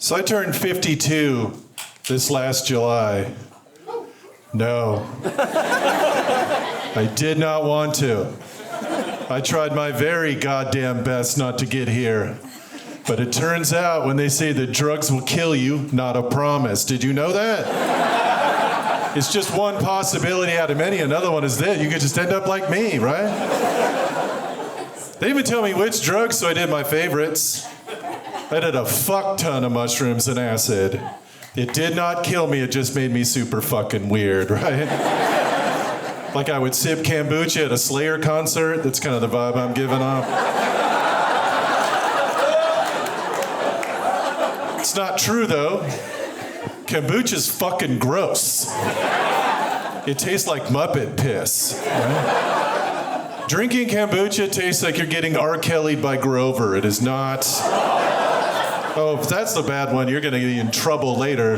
So I turned 52 this last July. No. I did not want to. I tried my very goddamn best not to get here. But it turns out when they say that drugs will kill you, not a promise. Did you know that? It's just one possibility out of many. Another one is that you could just end up like me, right? They even tell me which drugs, so I did my favorites. I did a fuck ton of mushrooms and acid. It did not kill me, it just made me super fucking weird, right? Like I would sip kombucha at a Slayer concert. That's kind of the vibe I'm giving off. It's not true though. Kombucha's fucking gross. It tastes like Muppet piss, right? Drinking kombucha tastes like you're getting R. Kelly'd by Grover. It is not. Oh, if that's the bad one, you're gonna get in trouble later.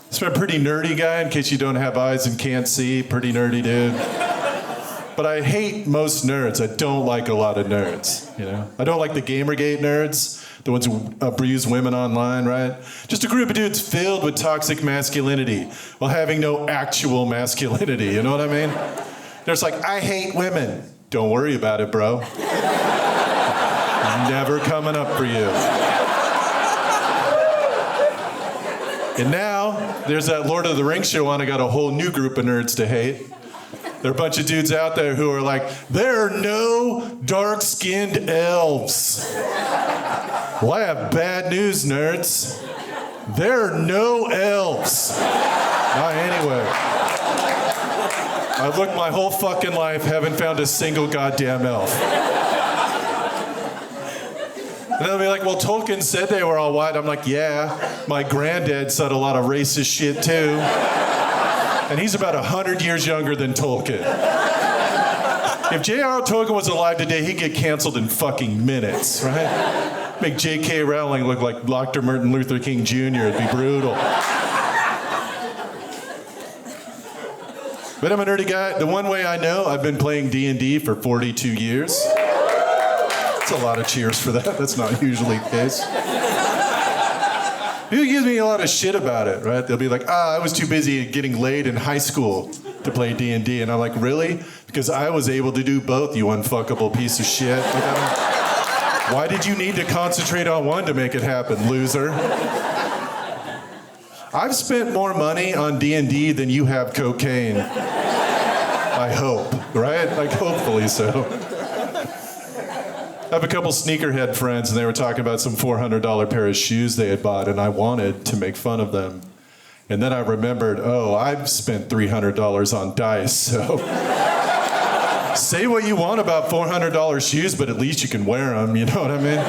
So I'm a pretty nerdy guy, in case you don't have eyes and can't see. Pretty nerdy dude. But I hate most nerds. I don't like a lot of nerds, you know? I don't like the Gamergate nerds, the ones who abuse women online, right? Just a group of dudes filled with toxic masculinity while having no actual masculinity, you know what I mean? They're just like, I hate women. Don't worry about it, bro. Never coming up for you. And now, there's that Lord of the Rings show on. I got a whole new group of nerds to hate. There are a bunch of dudes out there who are like, there are no dark-skinned elves. Well, I have bad news, nerds. There are no elves. Not anywhere. I've looked my whole fucking life, haven't found a single goddamn elf. And they'll be like, well, Tolkien said they were all white. I'm like, yeah, my granddad said a lot of racist shit too. And he's about 100 years younger than Tolkien. If J.R.R. Tolkien was alive today, he'd get canceled in fucking minutes, right? Make J.K. Rowling look like Dr. Martin Luther King Jr. It'd be brutal. But I'm a nerdy guy. The one way I know, I've been playing D&D for 42 years. A lot of cheers for that. That's not usually the case. People give me a lot of shit about it, right? They'll be like, I was too busy getting laid in high school to play D&D. And I'm like, really? Because I was able to do both, you unfuckable piece of shit. Like, why did you need to concentrate on one to make it happen, loser? I've spent more money on D&D than you have cocaine. I hope, right? Like, hopefully so. I have a couple sneakerhead friends, and they were talking about some $400 pair of shoes they had bought, and I wanted to make fun of them. And then I remembered, I've spent $300 on dice, so... Say what you want about $400 shoes, but at least you can wear them, you know what I mean?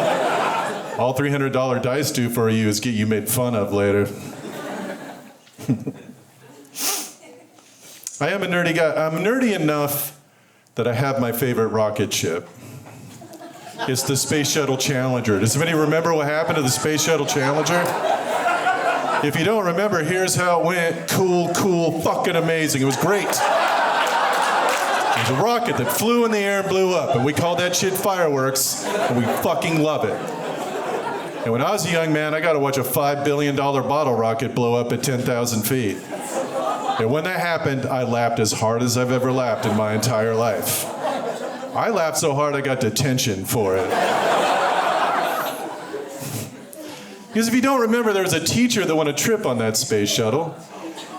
All $300 dice do for you is get you made fun of later. I am a nerdy guy. I'm nerdy enough that I have my favorite rocket ship. It's the Space Shuttle Challenger. Does anybody remember what happened to the Space Shuttle Challenger? If you don't remember, here's how it went. Cool, fucking amazing. It was great. It was a rocket that flew in the air and blew up, and we called that shit fireworks, and we fucking love it. And when I was a young man, I got to watch a $5 billion bottle rocket blow up at 10,000 feet. And when that happened, I laughed as hard as I've ever laughed in my entire life. I laughed so hard I got detention for it. Because if you don't remember, there was a teacher that won a trip on that space shuttle.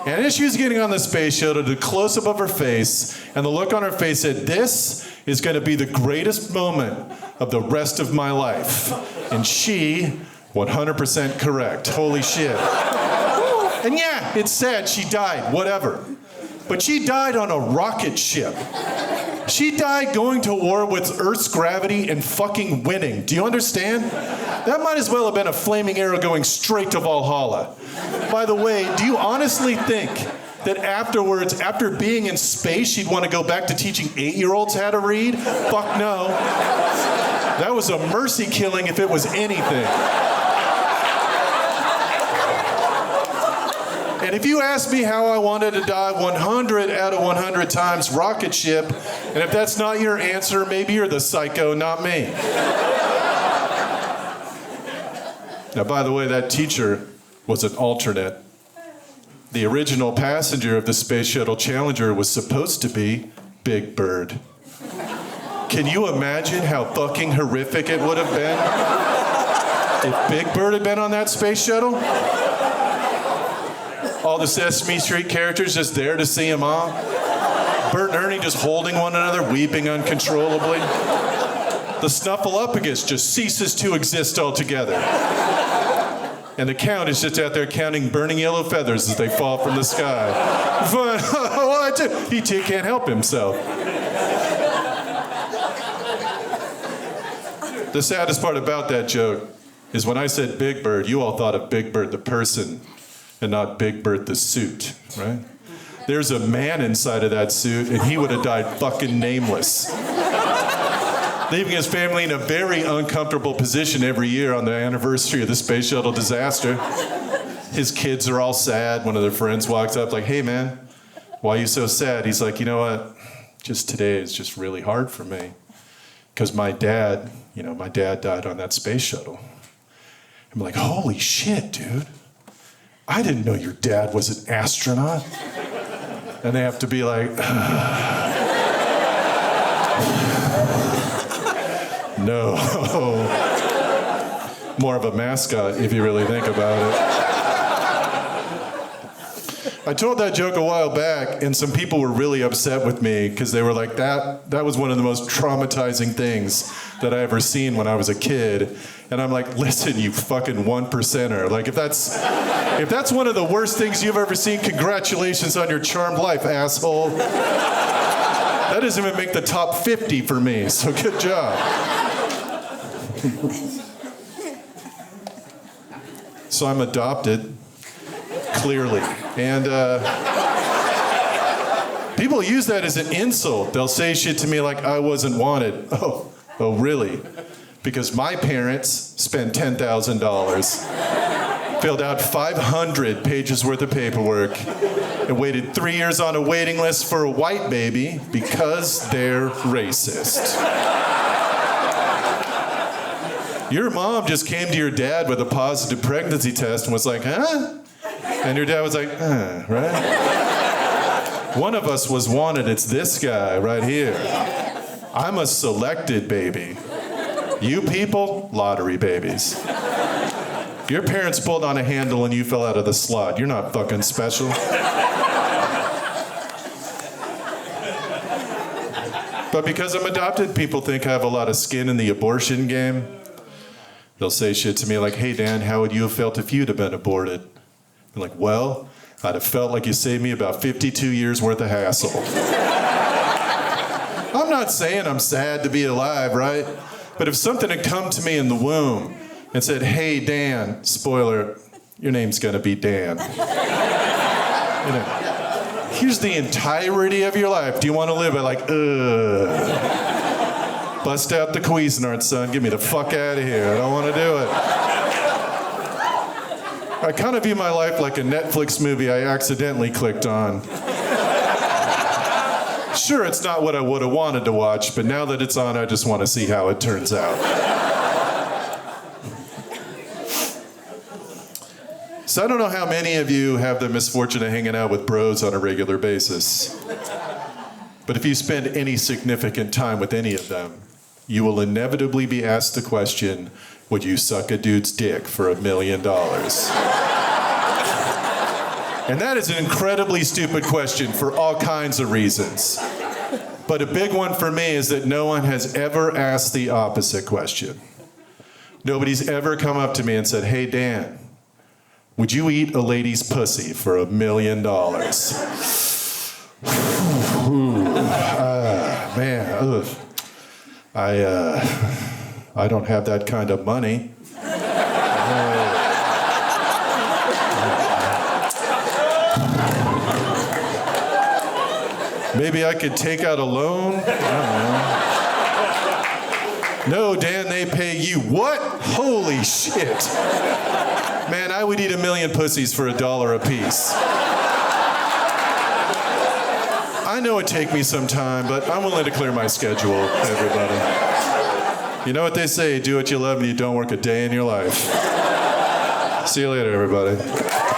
And as she was getting on the space shuttle, the close-up of her face, and the look on her face said, this is going to be the greatest moment of the rest of my life. And she, 100% correct. Holy shit. And yeah, it's sad, she died, whatever. But she died on a rocket ship. She died going to war with Earth's gravity and fucking winning. Do you understand? That might as well have been a flaming arrow going straight to Valhalla. By the way, do you honestly think that afterwards, after being in space, she'd want to go back to teaching 8-year-olds how to read? Fuck no. That was a mercy killing if it was anything. And if you ask me how I wanted to die 100 out of 100 times, rocket ship, and if that's not your answer, maybe you're the psycho, not me. Now, by the way, that teacher was an alternate. The original passenger of the Space Shuttle Challenger was supposed to be Big Bird. Can you imagine how fucking horrific it would have been if Big Bird had been on that space shuttle? All the Sesame Street characters just there to see him off. Bert and Ernie just holding one another, weeping uncontrollably. The Snuffleupagus just ceases to exist altogether. And the Count is just out there counting burning yellow feathers as they fall from the sky. What? He can't help himself. The saddest part about that joke is when I said Big Bird, you all thought of Big Bird the person and not Big Bird the suit, right? There's a man inside of that suit and he would have died fucking nameless. Leaving his family in a very uncomfortable position every year on the anniversary of the space shuttle disaster. His kids are all sad. One of their friends walks up like, hey man, why are you so sad? He's like, you know what? Just today is just really hard for me. Because my dad died on that space shuttle. I'm like, holy shit, dude. I didn't know your dad was an astronaut. And they have to be like, no. More of a mascot if you really think about it. I told that joke a while back, and some people were really upset with me because they were like, that was one of the most traumatizing things that I ever seen when I was a kid. And I'm like, listen, you fucking 1%er. Like, if that's one of the worst things you've ever seen, congratulations on your charmed life, asshole. That doesn't even make the top 50 for me, so good job. So I'm adopted, clearly. And people use that as an insult. They'll say shit to me like, I wasn't wanted. Oh, really? Because my parents spent $10,000, filled out 500 pages worth of paperwork, and waited 3 years on a waiting list for a white baby because they're racist. Your mom just came to your dad with a positive pregnancy test and was like, huh? And your dad was like, right? One of us was wanted. It's this guy right here. I'm a selected baby. You people, lottery babies. Your parents pulled on a handle and you fell out of the slot. You're not fucking special. But because I'm adopted, people think I have a lot of skin in the abortion game. They'll say shit to me like, hey, Dan, how would you have felt if you'd have been aborted? I'm like, well, I'd have felt like you saved me about 52 years worth of hassle. I'm not saying I'm sad to be alive, right? But if something had come to me in the womb and said, hey, Dan, spoiler, your name's gonna be Dan. Here's the entirety of your life. Do you want to live it? Like, bust out the Cuisinart, son. Get me the fuck out of here. I don't want to do it. I kind of view my life like a Netflix movie I accidentally clicked on. Sure, it's not what I would have wanted to watch, but now that it's on, I just want to see how it turns out. So I don't know how many of you have the misfortune of hanging out with bros on a regular basis. But if you spend any significant time with any of them, you will inevitably be asked the question, would you suck a dude's dick for $1 million? And that is an incredibly stupid question for all kinds of reasons. But a big one for me is that no one has ever asked the opposite question. Nobody's ever come up to me and said, hey, Dan, would you eat a lady's pussy for $1 million? Man, ugh. I don't have that kind of money. Maybe I could take out a loan? I don't know. No, Dan, they pay you. What? Holy shit. Man, I would eat 1 million pussies for $1 a piece. I know it'd take me some time, but I'm willing to clear my schedule, everybody. You know what they say, do what you love and you don't work a day in your life. See you later, everybody.